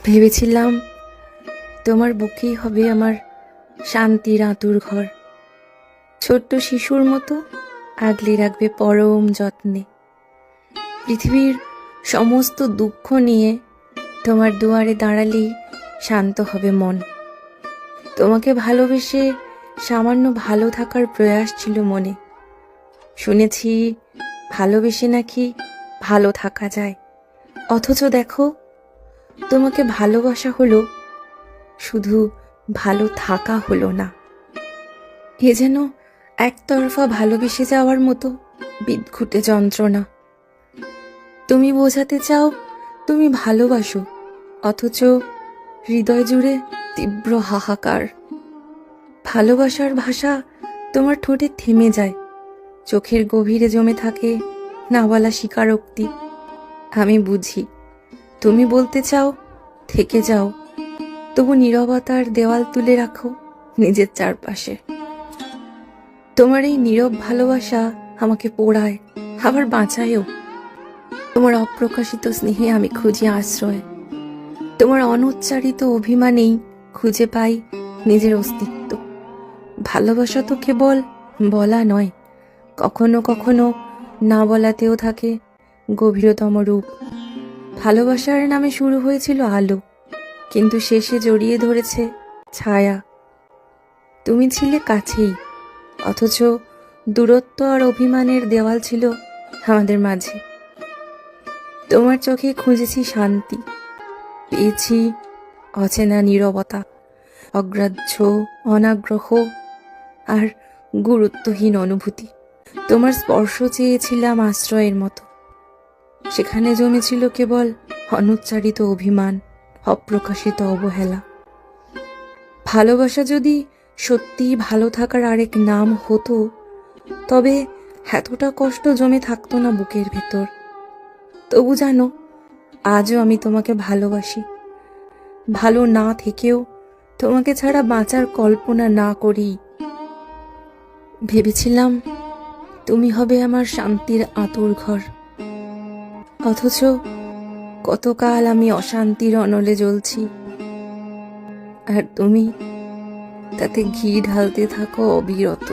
ভেবেছিলাম তোমার বুকেই হবে আমার শান্তির আঁতুর ঘর। ছোট্ট শিশুর মতো আগলে রাখবে পরম যত্নে। পৃথিবীর সমস্ত দুঃখ নিয়ে তোমার দুয়ারে দাঁড়ালেই শান্ত হবে মন। তোমাকে ভালোবেসে সামান্য ভালো থাকার প্রয়াস ছিল মনে। শুনেছি ভালোবেসে নাকি ভালো থাকা যায়, অথচ দেখো তোমাকে ভালোবাসা হলো, শুধু ভালো থাকা হলো না। এ যেন একতরফা ভালোবেসে যাওয়ার মতো বিদঘুটে যন্ত্রণা। তুমি বোঝাতে চাও তুমি ভালোবাসো, অথচ হৃদয় জুড়ে তীব্র হাহাকার। ভালোবাসার ভাষা তোমার ঠোঁটে থেমে যায়, চোখের গভীরে জমে থাকে না বলা স্বীকারোক্তি। আমি বুঝি তুমি বলতে চাও থেকে যাও, তবু নীরবতার দেওয়াল তুলে রাখো নিজের চারপাশে। তোমার এই নীরব ভালোবাসা আমাকে পোড়ায়, আবার বাঁচায়ও। তোমার অপ্রকাশিত স্নেহে আমি খুঁজি আশ্রয়, তোমার অনুচ্চারিত অভিমানেই খুঁজে পাই নিজের অস্তিত্ব। ভালোবাসা তো কেবল বলা নয়, কখনো কখনো না বলাতেও থাকে গভীরতম রূপ। ভালোবাসার নামে শুরু হয়েছিল আলো, কিন্তু শেষে জড়িয়ে ধরেছে ছায়া। তুমি ছিলে কাছেই, অথচ দূরত্ব আর অভিমানের দেওয়াল ছিল আমাদের মাঝে। তোমার চোখে খুঁজেছি শান্তি, পেয়েছি অচেনা নীরবতা, অগ্রাহ্য, অনাগ্রহ আর গুরুত্বহীন অনুভূতি। তোমার স্পর্শ চেয়েছিলাম আশ্রয়ের মতো, সেখানে জমেছিল কেবল অনুচ্চারিত অভিমান, অপ্রকাশিত অবহেলা। ভালোবাসা যদি সত্যিই ভালো থাকার আরেক নাম হতো, তবে এতটা কষ্ট জমে থাকতো না বুকের ভেতর। তবু জানো, আজও আমি তোমাকে ভালোবাসি। ভালো না থেকেও তোমাকে ছাড়া বাঁচার কল্পনা না করি। ভেবেছিলাম তুমি হবে আমার শান্তির আঁতুর ঘর, অথচ কতকাল আমি অশান্তির অনলে জ্বলছি, আর তুমি তাতে ঘি ঢালতে থাকো অবিরত।